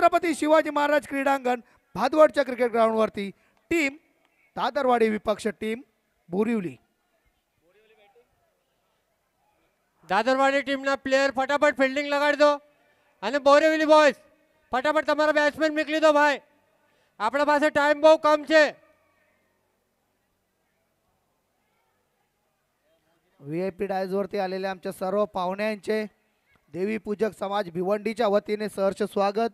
छत्रपती शिवाजी महाराज क्रीडांगण भादवडच्या क्रिकेट ग्राउंडवरती टीम दादरवाडी विपक्ष टीम बोरिवली. दादरवाडी टीमना प्लेयर फटाफट फील्डिंग लगाड़ दो અને બોરેવલી બોયઝ ફટાફટ તમારા બેટ્સમેન મોકલી દો ભાઈ, આપણા પાસે ટાઈમ બહુ કમ છે. व्हीआयपी डायज वरती आलेले आमच्या सर्व पाहुण्यांचे देवी पूजक समाज भिवंडीच्या वतीने सहर्ष स्वागत.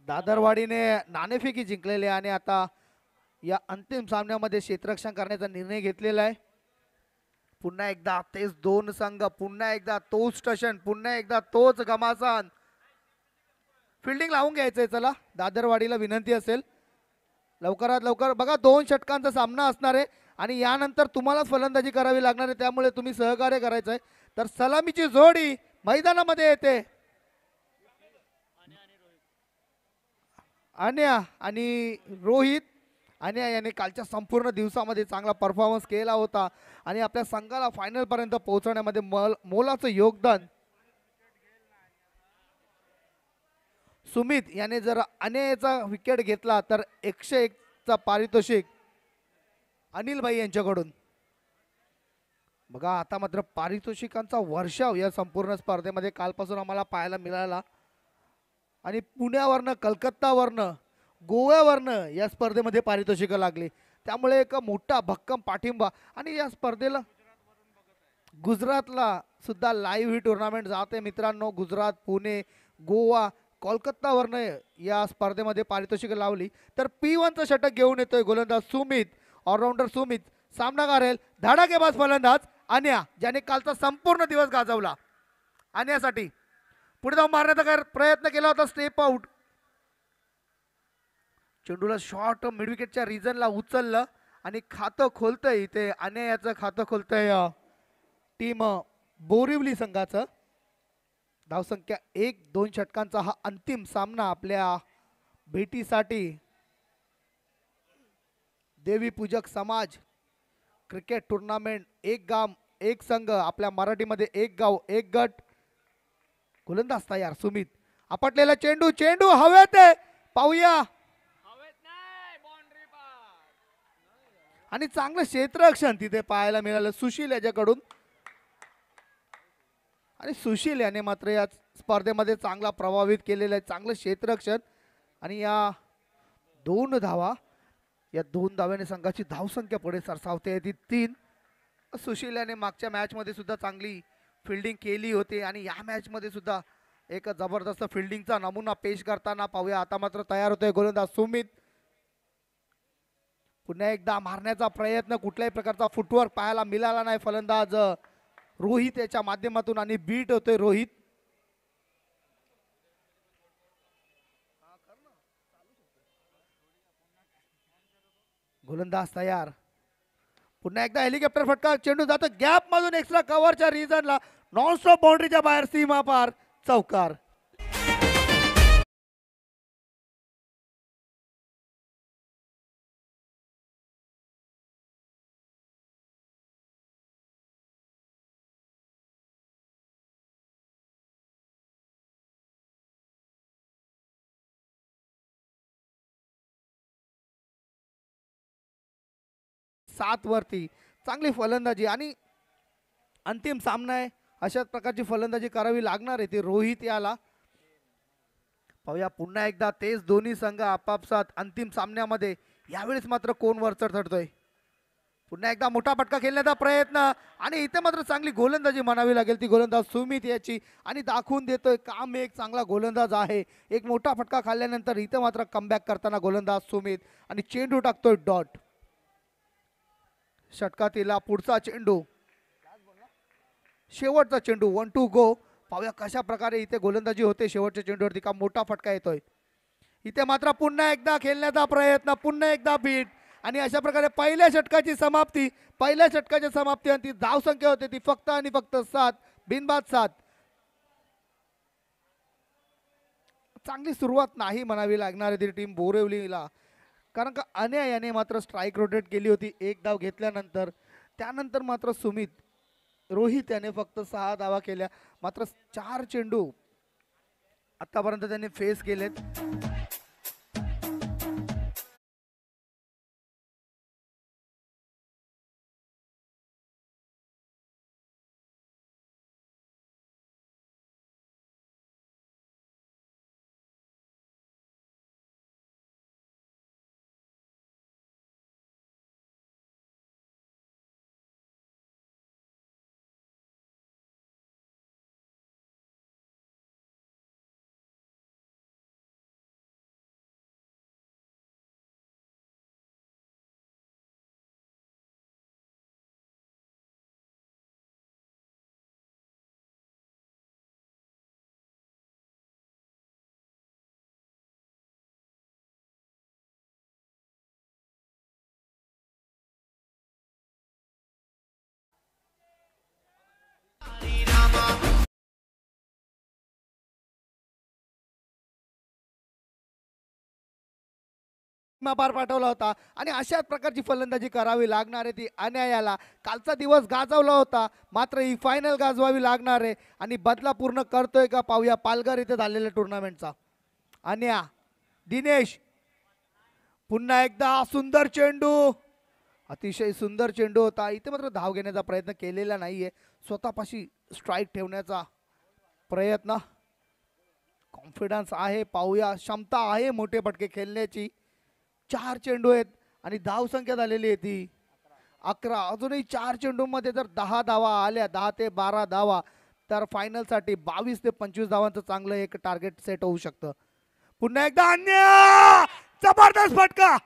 दादरवाडीने नाणेफेकी जिंकलेले आणि आता या अंतिम सामन्यामध्ये क्षेत्ररक्षण करण्याचा निर्णय घेतलेला आहे. पुन्हा एकदा तेच दोन संघ, पुन्हा एकदा तोच स्टेशन, पुन्हा एकदा तोच घमासान. फिल्डिंग लावून घ्यायचंय. चला दादरवाडीला विनंती असेल लवकरात लवकर. बघा 2 षटकांचा सामना असणार आहे आणि यानंतर तुम्हालाच फलंदाजी करावी लागणार आहे, त्यामुळे तुम्ही सहकार्य करायचं आहे. तर सलामीची जोडी मैदानामध्ये येते. अन्या आणि रोहित. अन्या याने कालच्या संपूर्ण दिवसामध्ये चांगला परफॉर्मन्स केला होता आणि आपल्या संघाला फायनल पर्यंत पोहोचवण्यामध्ये मोलाचं योगदान. सुमित याने जर अन्याचा विकेट घेतला तर 101चा पारितोषिक अनिल भाई यांच्याकडून. बघा आता मात्र पारितोषिकांचा वर्षाव या संपूर्ण स्पर्धेमध्ये कालपासून आम्हाला पाहायला मिळाला आणि पुण्यावरनं, कलकत्तावरनं, गोव्यावरनं या स्पर्धेमध्ये पारितोषिकं लागली, त्यामुळे एक मोठा भक्कम पाठिंबा. आणि या स्पर्धेला गुजरातला सुद्धा लाईव्ह ही टुर्नामेंट जाते मित्रांनो. गुजरात, पुणे, गोवा, कोलकातावरनं या स्पर्धेमध्ये पारितोषिकं लावली. तर P1चं षटक घेऊन येतोय गोलंदाज सुमित, ऑलराऊंडर सुमित. सामनाकार आहे धडाकेबाज फलंदाज अन्या, ज्याने कालचा संपूर्ण दिवस गाजवला. अन्यासाठी पुढे जाऊन मारण्याचा प्रयत्न केला होता, स्टेप आउट. चेंडूला शॉर्ट मिड विकेटच्या रिजनला उचललं आणि खातं खोलतंय इथे अन्यायाचं खातं खोलतंय टीम बोरिवली संघाचं. धावसंख्या 1-2 षटकांचा हा अंतिम सामना आपल्या भेटीसाठी देवी पूजक समाज क्रिकेट टुर्नामेंट. एक गाव एक संघ, आपल्या मराठीमध्ये एक गाव एक गट. गोलंदाज तयार सुमित. आपटलेला चेंडू, चेंडू हवेत आहे, पाहूया. आणि चांगलं क्षेत्ररक्षण तिथे पाहायला मिळालं सुशील याच्याकडून. आणि सुशील याने मात्र या स्पर्धेमध्ये चांगला प्रभावित केलेलं आहे, चांगलं क्षेत्ररक्षण. आणि या 2 धावा, या 2 धाव्याने संघाची धावसंख्या पुढे सरसावते ती 3. सुशील याने मागच्या मॅचमध्ये सुद्धा चांगली फिल्डिंग केली होती आणि या मॅचमध्ये सुद्धा एक जबरदस्त फिल्डिंगचा नमुना पेश करताना पाहूया. आता मात्र तयार होतोय गोलंदाज सुमित. पुन्हा एकदा मारण्याचा प्रयत्न, कुठल्याही प्रकारचा फुटवर्क पाहायला मिळाला नाही. फलंदाज रोहित याच्या माध्यमातून आणि बीट होतोय रोहित. गोलंदाज तयार. पुन्हा एकदा हेलिकॉप्टर फटका, चेंडू जातो गॅप मधून एक्स्ट्रा कव्हरच्या रिजनला, नॉनस्टॉप बाउंड्रीच्या बाहेर, सीमा पार, चौकार. सात वरती चांगली फलंदाजी आणि अंतिम सामना आहे, अशाच प्रकारची फलंदाजी करावी लागणार आहे ती रोहित याला. पाहूया पुन्हा एकदा तेच दोन्ही संघ आपापसात अंतिम सामन्यामध्ये. यावेळेस मात्र कोण वरचढ ठरतोय. पुन्हा एकदा मोठा फटका खेळण्याचा प्रयत्न आणि इथे मात्र चांगली गोलंदाजी म्हणावी लागेल ती गोलंदाज सुमित याची. आणि दाखवून देतोय काम एक चांगला गोलंदाज आहे. एक मोठा फटका खाल्ल्यानंतर इथे मात्र कमबॅक करताना गोलंदाज सुमित आणि चेंडू टाकतोय डॉट. षटकातीला पुढचा चेंडू, शेवटचा चेंडू, 1-2 गो. पाहूया कशा प्रकारे इथे गोलंदाजी होते शेवटच्या चेंडूवरती. का मोठा फटका येतोय इथे मात्र. पुन्हा एकदा खेळण्याचा प्रयत्न, पुन्हा एकदा बीट आणि अशा प्रकारे पहिल्या षटकाची समाप्ती. पहिल्या षटकाची समाप्ती आणि ती धावसंख्या होते ती फक्त आणि फक्त 7, बिनबाद 7. चांगली सुरुवात नाही म्हणावी लागणार आहे ती टीम बोरिवलीला. कारण का अन्या याने मात्र स्ट्राईक रोटेट केली होती एक धाव घेतल्यानंतर. त्यानंतर मात्र रोहित याने फक्त 6 धावा केल्या. मात्र 4 चेंडू आतापर्यंत त्यांनी फेस केलेत. पार पाठवला होता आणि अशाच प्रकारची फलंदाजी करावी लागणार आहे ती अन्यायाला. कालचा दिवस गाजवला होता, मात्र ही फायनल गाजवावी लागणार आहे आणि बदला पूर्ण करतोय का पाहूया पालघर इथे झालेल्या टुर्नामेंटचा. अन्या, दिनेश, पुन्हा एकदा सुंदर चेंडू, अतिशय सुंदर चेंडू होता. इथे मात्र धाव घेण्याचा प्रयत्न केलेला नाहीये, स्वतःपाशी स्ट्राईक ठेवण्याचा प्रयत्न. कॉन्फिडन्स आहे, पाहूया क्षमता आहे मोठे फटके खेळण्याची. 4 चेंडू आहेत आणि धाव संख्या झालेली आहे ती 11. अजूनही 4 चेंडूमध्ये जर 10 धावा आल्या, 10 ते 12 धावा, तर फायनलसाठी 22 ते 25 धावांचं चांगलं एक टार्गेट सेट होऊ शकतं. पुन्हा एकदा अन्य जबरदस्त फटका.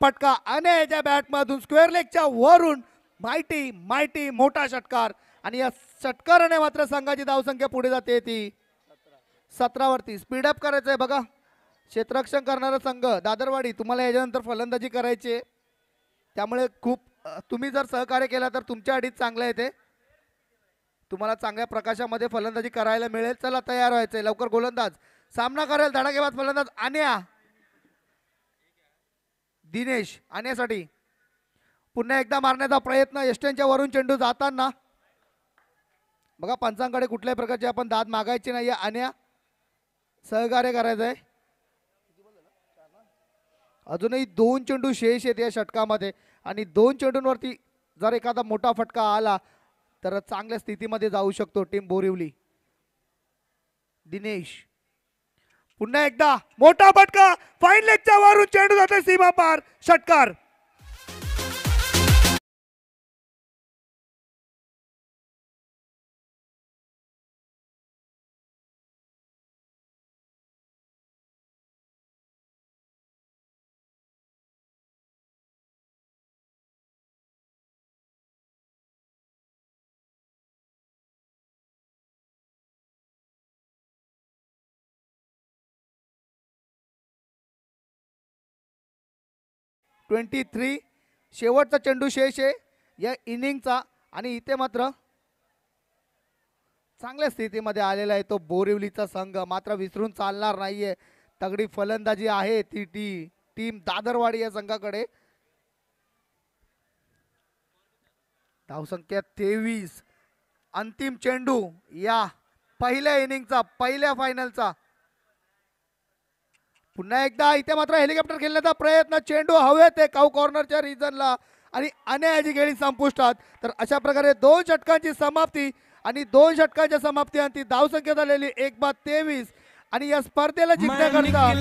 फटका अन्याच्या बॅट मधून स्क्वेअर लेगच्या वरून माहिती मोठा षटकार आणि या षटकाराने मात्र संघाची धावसंख्या पुढे जाते ती 17 वरती. स्पीडअप करायचंय बघा क्षेत्ररक्षण करणारा संघ दादरवाडी. तुम्हाला याच्यानंतर फलंदाजी करायची, त्यामुळे खूप तुम्ही जर सहकार्य केला तर तुमच्या अडीच चांगलं येते, तुम्हाला चांगल्या प्रकाशामध्ये फलंदाजी करायला मिळेल. चला तयार व्हायचंय लवकर. गोलंदाज सामना करेल धडाकेबाज फलंदाज अन्या. दिनेश आणण्यासाठी पुन्हा एकदा मारण्याचा प्रयत्न. यष्ट्यांच्या वरून चेंडू जाताना बघा पंचांकडे कुठल्याही प्रकारचे आपण दाद मागायची नाहीये. अन्या सहकार्य करायचंय. अजूनही 2 चेंडू शेष आहेत या षटकामध्ये आणि 2 चेंडूंवरती जर एखादा मोठा फटका आला तर चांगल्या स्थितीमध्ये जाऊ शकतो टीम बोरिवली. दिनेश पुन्हा एकदा मोठा फटका. फाईन लेगच्या वरून चेंडू जाते सीमा पार. षटकार. (23) शेवटचा चेंडू शेष आहे या इनिंगचा आणि इथे मात्र चांगल्या स्थितीमध्ये आलेला आहे तो बोरिवलीचा संघ. मात्र विसरून चालणार नाहीये. तगडी फलंदाजी आहे ती टीम दादरवाडी या संघाकडे. धावसंख्या 23. अंतिम चेंडू या पहिल्या इनिंगचा, पहिल्या फायनलचा. पुन्हा एकदा इथे मात्र हेलिकॉप्टर खेळण्याचा प्रयत्न. चेंडू हवेत आहे काऊ कॉर्नरच्या रिजनला आणि अन्यायाची खेळी संपुष्टात. तर अशा प्रकारे 2 षटकांची समाप्ती आणि 2 षटकांच्या समाप्तीअंती धावसंख्या झालेली 1/23 आणि या स्पर्धेला जिंकण्याकरता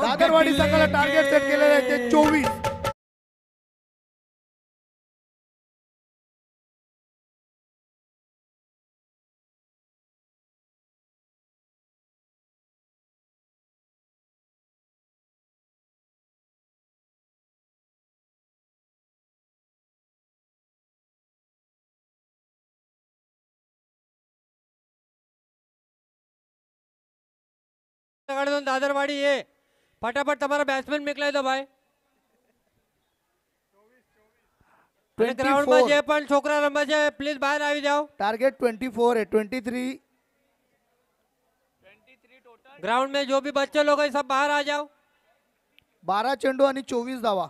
दादरवाडी संघाला टार्गेट सेट केलेले आहे ते 24. લગાડી દો ને દાદરવાડી એ ફટાફટ તમારા બેટ્સમેન મોકલાવી દો ભાઈ. અને ગ્રાઉન્ડમાં જે પણ છોકરા રમે છે પ્લીઝ બહાર આવી જાઓ. टारगेट 24 है. 23 ग्राउंड में जो भी बच्चे लोग हैं सब बाहर आ जाओ. 12 चेंडू आणि 24 धावा.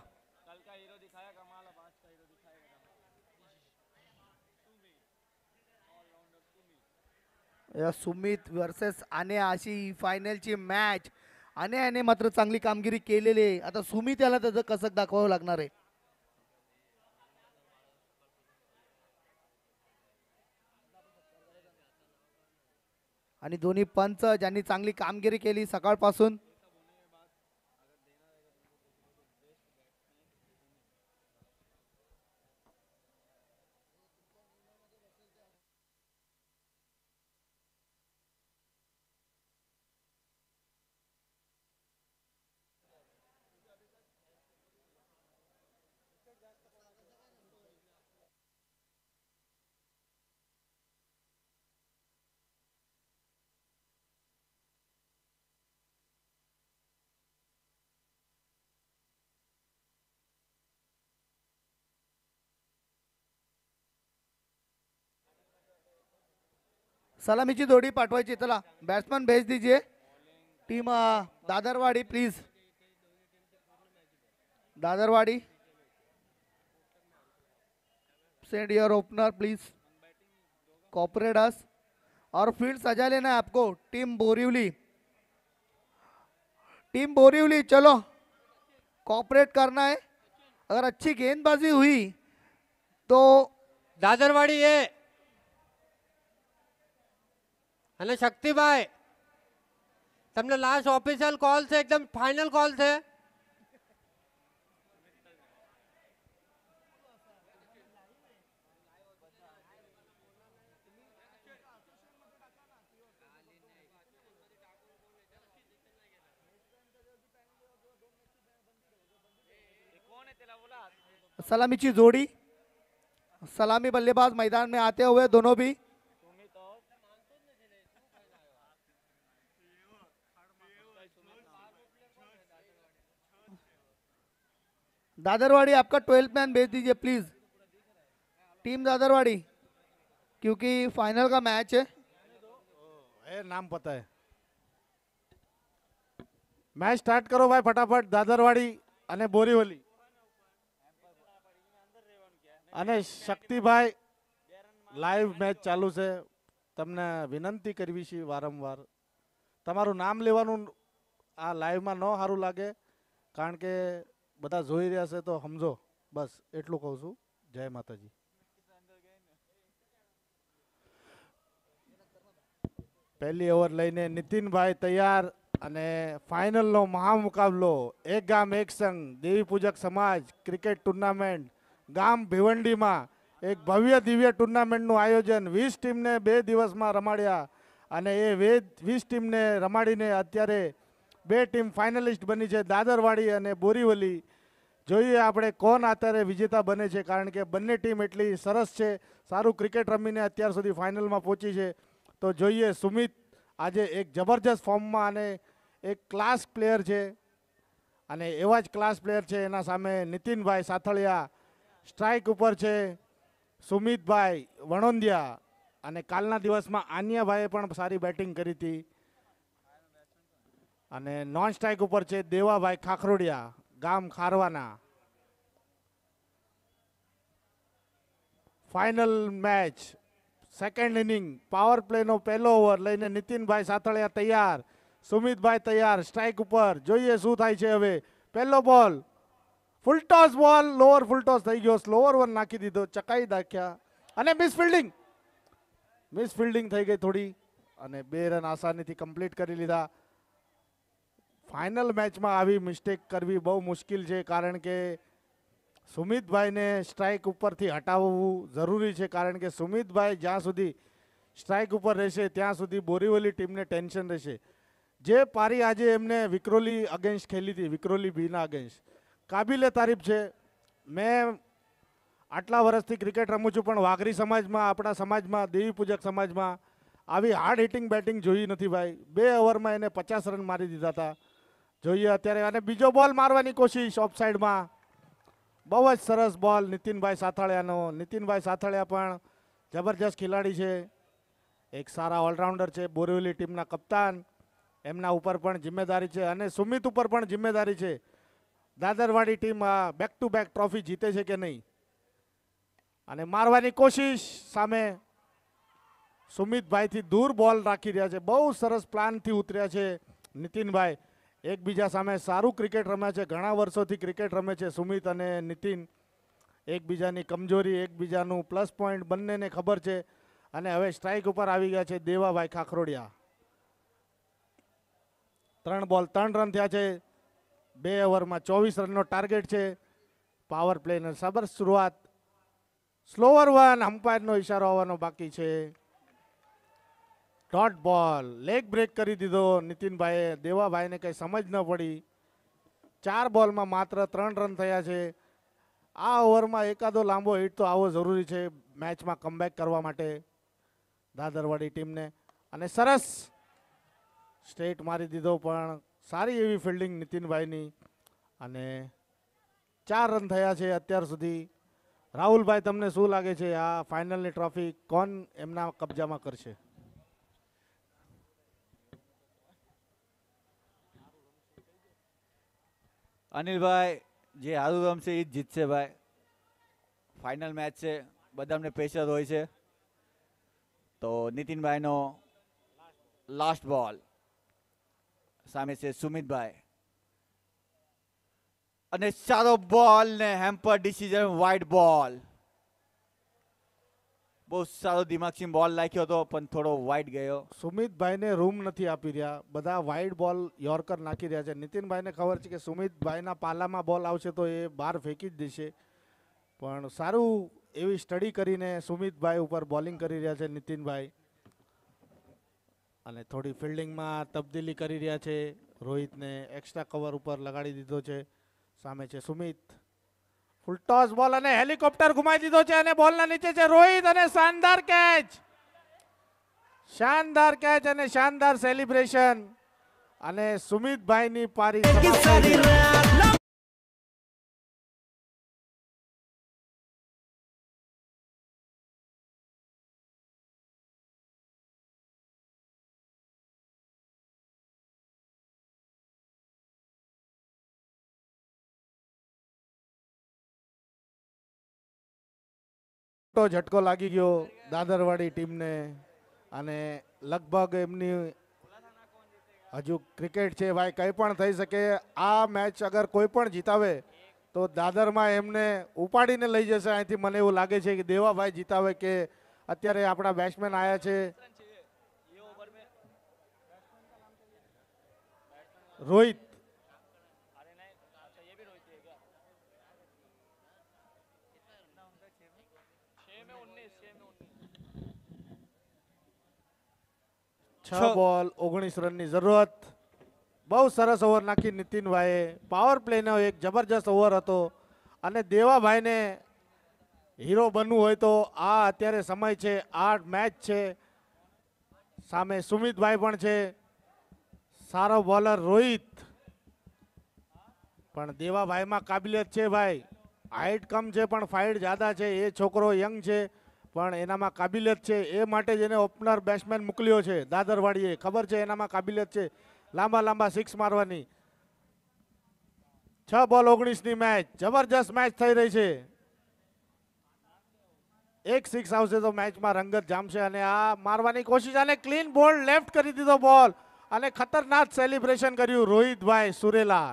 या सुमित वर्सेस आने अशी फायनलची मॅच. आणि याने मात्र चांगली कामगिरी केलेली आहे. आता सुमित याला त्याचं कसक दाखवावं लागणार आहे. आणि दोन्ही पंच ज्यांनी चांगली कामगिरी केली सकाळपासून. सलामीची जोडी पाठवायची. चला बॅट्समॅन भेज दीजिए. Team Dadarwadi please. Dadarwadi send your opener please. Cooperate us. और फील्ड सजा लेना है आपको. टीम बोरीवली, टीम बोरीवली चलो कॉपरेट करना है. अगर अच्छी गेंदबाजी हुई तो दादरवाड़ी ये અને શક્તિભાઈ તમને લાસ્ટ ઓફિશિયલ કોલ છે, એકદમ ફાઇનલ કોલ છે. सलामीची जोड़ी. सलामी बल्लेबाज मैदान में आते हुए दोनों भी. दादरवाड़ी आपका 12th मैन भेज दीजिए प्लीज. टीम दादरवाड़ी क्योंकि फाइनल का मैच है. नाम पता है. मैच स्टार्ट करो भाई फटाफट. दादरवाड़ी અને બોરીવલી અને શક્તિભાઈ લાઈવ મેચ ચાલુ છે. તમને વિનંતી કરવી છે વારંવાર તમારું નામ લેવાનું આ લાઈવમાં ન સારું લાગે, કારણ કે બધા જોઈ રહ્યા છે તો સમજો. બસ એટલું કહું છું. જય માતાજી. પહેલી ઓવર લઈને નીતિનભાઈ તૈયાર અને ફાઇનલનો મહામુકાબલો એક ગામ એક સંઘ દેવી પૂજક સમાજ ક્રિકેટ ટુર્નામેન્ટ ગામ ભિવંડીમાં એક ભવ્ય દિવ્ય ટુર્નામેન્ટનું આયોજન 20 ટીમને 2 દિવસમાં રમાડ્યા અને એ 20 ટીમને રમાડીને અત્યારે 2 ટીમ ફાઇનલિસ્ટ બની છે, દાદરવાડી અને બોરીવલી. જોઈએ આપણે કોણ અત્યારે વિજેતા બને છે, કારણ કે બંને ટીમ એટલી સરસ છે, સારું ક્રિકેટ રમીને અત્યાર સુધી ફાઇનલમાં પહોંચી છે. તો જોઈએ સુમિત આજે એક જબરજસ્ત ફોર્મમાં અને એક ક્લાસ પ્લેયર છે અને એવા જ ક્લાસ પ્લેયર છે એના સામે નીતિનભાઈ સાથળિયા સ્ટ્રાઇક ઉપર છે, સુમિતભાઈ વણોંદિયા અને કાલના દિવસમાં આન્યાભાઈએ પણ સારી બેટિંગ કરી હતી અને નોન સ્ટ્રાઇક ઉપર છે દેવાભાઈ ખાખરોડિયા ગામ ખારવાના. Final match second inning power પ્લેનો પહેલો ઓવર લઈને નીતિનભાઈ સાથળિયા તૈયાર, સુમિતભાઈ તૈયાર સ્ટ્રાઇક ઉપર. જોઈએ શું થાય છે હવે. પહેલો બોલ ફૂલ ટોસ બોલ, લોઅર ફૂલ ટોસ થઈ ગયો, સ્લોઅર વન નાખી દીધો, ચકાઈ નાખ્યા અને મિસ ફિલ્ડિંગ થઈ ગઈ થોડી અને 2 રન આસાનીથી કમ્પ્લીટ કરી લીધા. ફાઇનલ મેચમાં આવી મિસ્ટેક કરવી બહુ મુશ્કેલ છે, કારણ કે સુમિતભાઈને સ્ટ્રાઇક ઉપરથી હટાવવું જરૂરી છે, કારણ કે સુમિતભાઈ જ્યાં સુધી સ્ટ્રાઇક ઉપર રહેશે ત્યાં સુધી બોરીવલી ટીમને ટેન્શન રહેશે. જે પારી આજે એમને વિક્રોલી અગેન્સ્ટ ખેલી હતી, વિક્રોલી બીના અગેન્સ્ટ, કાબિલે તારીફ છે. મેં આટલા વર્ષથી ક્રિકેટ રમું છું પણ વાઘરી સમાજમાં, આપણા સમાજમાં, દેવી પૂજક સમાજમાં આવી હાર્ડ હિટિંગ બેટિંગ જોઈ નથી ભાઈ. 2 ઓવરમાં એને 50 રન મારી દીધા હતા. જોઈએ અત્યારે, અને બીજો બોલ મારવાની કોશિશ ઓફ સાઈડમાં. બહુ જ સરસ બોલ નીતિનભાઈ સાથાળિયાનો. નીતિનભાઈ સાથાળિયા પણ જબરજસ્ત ખેલાડી છે, એક સારા ઓલરાઉન્ડર છે, બોરીવલી ટીમના કપ્તાન. એમના ઉપર પણ જિમ્મેદારી છે અને સુમિત ઉપર પણ જિમ્મેદારી છે. Dadarwadi team back to back trophy જીતે છે કે નહીં. અને મારવાની કોશિશ સામે સુમિતભાઈથી દૂર બોલ રાખી રહ્યા છે. બહુ સરસ પ્લાનથી ઉતર્યા છે નીતિનભાઈ. એકબીજા સામે સારું ક્રિકેટ રમ્યા છે, ઘણા વર્ષોથી ક્રિકેટ રમે છે સુમિત અને નીતિન. એકબીજાની કમજોરી, એકબીજાનું પ્લસ પોઈન્ટ બંનેને ખબર છે. અને હવે સ્ટ્રાઇક ઉપર આવી ગયા છે દેવાભાઈ ખાખરોડિયા. 3 બોલ 3 રન થયા છે. 2 ઓવરમાં 24 રનનો ટાર્ગેટ છે. પાવર પ્લેને સબર શરૂઆત. સ્લોવર વન, અમ્પાયરનો ઇશારો આવવાનો બાકી છે. ડોટ બોલ, લેગ બ્રેક કરી દીધો નીતિનભાઈએ. દેવાભાઈને કંઈ સમજ ન પડી. 4 બોલમાં માત્ર 3 રન થયા છે. આ ઓવરમાં એકાદો લાંબો હિટ તો આવો જરૂરી છે મેચમાં કમબેક કરવા માટે દાદરવાડી ટીમને. અને સરસ સ્ટ્રેટ મારી દીધો, પણ સારી એવી ફિલ્ડિંગ નીતિનભાઈની. અને 4 રન થયા છે અત્યાર સુધી. રાહુલભાઈ, તમને શું લાગે છે આ ફાઇનલની ટ્રોફી કોણ એમના કબજામાં કરશે? અનિલભાઈ, જે હારું રમશે એ જ જીતશે ભાઈ. ફાઇનલ મેચ છે, બધાને પ્રેશર હોય છે. તો નીતિનભાઈનો લાસ્ટ બોલ, સામે છે સુમિતભાઈ. અને સારો બોલ ને હેમ્પર ડિસિઝન, વાઇડ બોલ. બહુ સારો દિમાગથી બોલ નાખ્યો હતો, પણ થોડો વાઇડ ગયો. સુમિતભાઈને રૂમ નથી આપી રહ્યા, બધા વાઇડ બોલ યોર્કર નાખી રહ્યા છે. નીતિનભાઈને ખબર છે કે સુમિતભાઈના પાલામાં બોલ આવશે તો એ બહાર ફેંકી જ દેશે, પણ સારું એવી સ્ટડી કરીને સુમિતભાઈ ઉપર બોલિંગ કરી રહ્યા છે નીતિનભાઈ. અને થોડી ફિલ્ડિંગમાં તબદીલી કરી રહ્યા છે. રોહિતને એક્સ્ટ્રા કવર ઉપર લગાડી દીધો છે. સામે છે સુમિત. ફૂલ ટોસ બોલ અને હેલિકોપ્ટર ઘુમાઈ દીધો છે અને બોલના નીચે છે રોહિત. અને શાનદાર કેચ, શાનદાર કેચ અને શાનદાર સેલિબ્રેશન. અને સુમિતભાઈની પારી સમાપ્ત થઈ ગઈ. મોટો ઝટકો લાગી ગયો દાદરવાડી ટીમને. અને લગભગ એમની હજુ ક્રિકેટ છે ભાઈ, કંઈ પણ થઈ શકે. આ મેચ અગર કોઈ પણ જીતાવે તો દાદરમાં એમને ઉપાડીને લઈ જશે અહીંથી. મને એવું લાગે છે કે દેવાભાઈ જીતાવે કે અત્યારે આપણા બેટ્સમેન આવ્યા છે રોહિત. છ બોલ 19 રનની જરૂરત. બહુ સરસ ઓવર નાખી નીતિનભાઈએ. પાવર પ્લેનો એક જબરજસ્ત ઓવર હતો. અને દેવાભાઈને હીરો બનવું હોય તો આ અત્યારે સમય છે, આ મેચ છે. સામે સુમિતભાઈ પણ છે, સારો બોલર રોહિત. પણ દેવાભાઈમાં કાબિલિયત છે ભાઈ. હાઇટ કમ છે પણ ફાઇટ જ્યાદા છે. એ છોકરો યંગ છે પણ એનામાં કાબિલિયત છે. એ માટે જ એને ઓપનર બેટ્સમેન મોકલ્યો છે દાદરવાડીએ. ખબર છે એનામાં કાબિલિયત છે લાંબા લાંબા સિક્સ મારવાની. 6 બોલ 19ની મેચ, જબરજસ્ત મેચ થઈ રહી છે. એક સિક્સ આવશે તો મેચમાં રંગત જામશે. અને આ મારવાની કોશિશ અને ક્લીન બોલ્ડ લેફ્ટ કરી દીધો બોલ. અને ખતરનાક સેલિબ્રેશન કર્યું રોહિતભાઈ સુરેલા.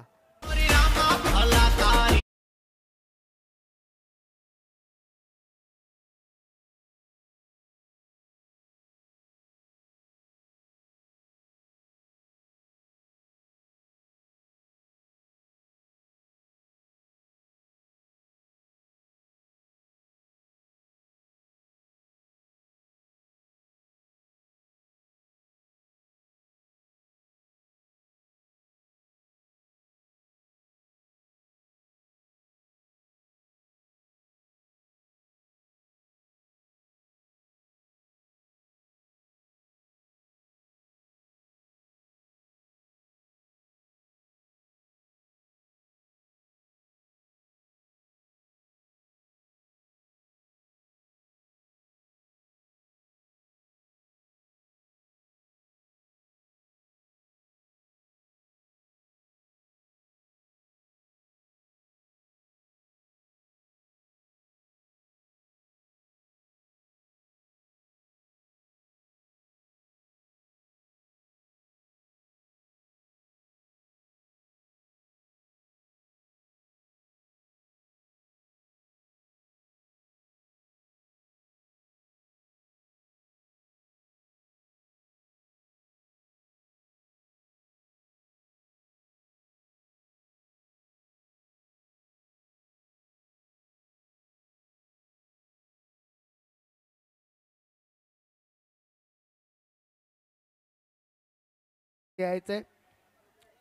यायचंय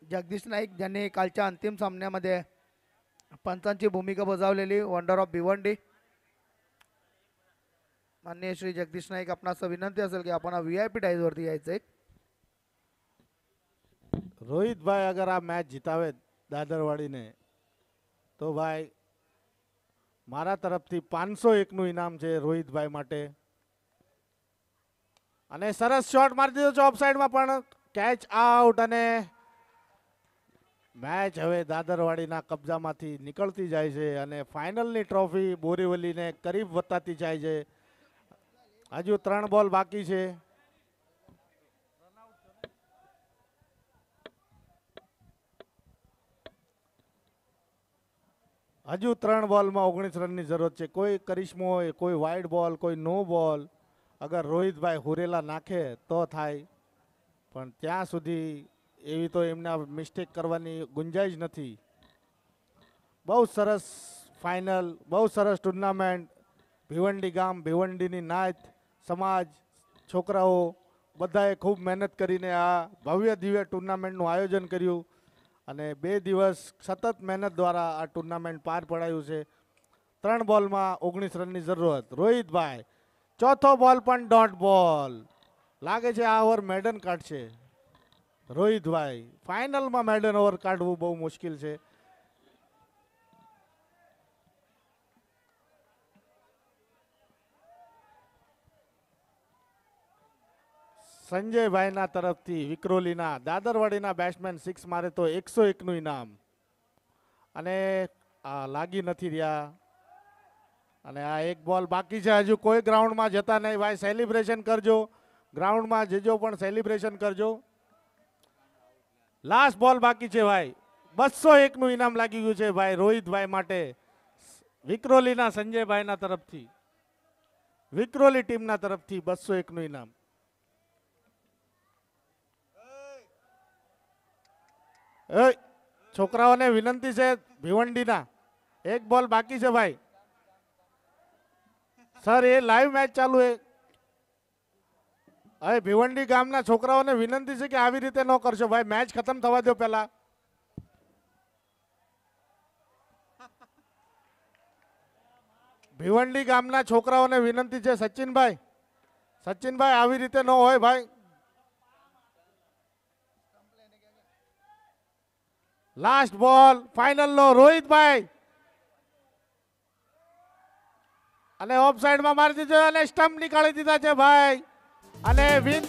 जगदीश नाईक ज्यांनी कालच्या अंतिम सामन्यामध्ये पंचांची भूमिका बजावलेली वंडर ऑफ भिवंडी. माननीय श्री जगदीश नाईक आपणास विनंती असेल की आपण VIP डाईज वरती यायचंय. રોહિત ભાઈ અગર આ મેચ જીતાવે દાદરવાડીને તો ભાઈ મારા તરફથી 501નું ઇનામ છે રોહિતભાઈ માટે. અને સરસ શોટ મારી દીધો છે ઓફ સાઈડમાં પણ કેચ આઉટ અને મેચ હવે દાદરવાડીના કબજામાંથી નીકળતી જાય છે અને ફાઇનલની ટ્રોફી બોરીવલીને કરીબ વતાતી જાય છે. હજુ 3 બોલ બાકી છે. હજુ 3 બોલમાં 19 રનની જરૂરત છે. કોઈ કરિશ્મો હોય, કોઈ વાઇડ બોલ, કોઈ નો બોલ. અગર રોહિતભાઈ હુરેલા નાખે તો થાય, પણ ત્યાં સુધી એવી તો એમના મિસ્ટેક કરવાની ગુંજાઈશ નથી. બહુ સરસ ફાઇનલ, બહુ સરસ ટુર્નામેન્ટ. ભિવંડી ગામ, ભિવંડીની નાત, સમાજ, છોકરાઓ બધાએ ખૂબ મહેનત કરીને આ ભવ્ય દિવ્ય ટુર્નામેન્ટનું આયોજન કર્યું અને 2 દિવસ સતત મહેનત દ્વારા આ ટુર્નામેન્ટ પાર પડાયું છે. 3 બોલમાં 19 રનની જરૂરત. રોહિતભાઈ ચોથો બોલ પણ ડોટ બોલ. લાગે છે આ ઓવર મેડન કાઢશે રોહિતભાઈ. ફાઇનલમાં મેડન ઓવર કાઢવું બહુ મુશ્કેલ છે. સંજયભાઈના તરફથી વિક્રોલીના દાદરવાડીના બેટ્સમેન 6 મારે તો 101નું ઇનામ. અને આ લાગી નથી રહ્યા અને આ 1 બોલ બાકી છે. હજુ કોઈ ગ્રાઉન્ડમાં જતા નહીં ભાઈ. સેલિબ્રેશન કરજો, ગ્રાઉન્ડમાં જજો પણ સેલિબ્રેશન કરજો. લાસ્ટ બોલ બાકી છે ભાઈ. 201નું ઇનામ લાગી ગયું છે ભાઈ રોહિતભાઈ માટે વિક્રોલીના સંજયભાઈના તરફથી. વિક્રોલી ટીમના તરફથી 201નું ઇનામ. છોકરાઓને વિનંતી છે ભિવંડીના, 1 બોલ બાકી છે ભાઈ. સર એ લાઈવ મેચ ચાલુ છે. હવે ભિવંડી ગામના છોકરાઓને વિનંતી છે કે આવી રીતે ન કરશો ભાઈ. મેચ ખતમ થવા દો પહેલા. ભિવંડી ગામના છોકરાઓને વિનંતી છે. સચિનભાઈ, સચિનભાઈ આવી રીતે ન હોય ભાઈ. લાસ્ટ બોલ ફાઇનલ નો રોહિતભાઈ અને ઓફ સાઈડમાં મારી દીધો અને સ્ટમ્પ નીકાળી દીધા છે ભાઈ. અને વિન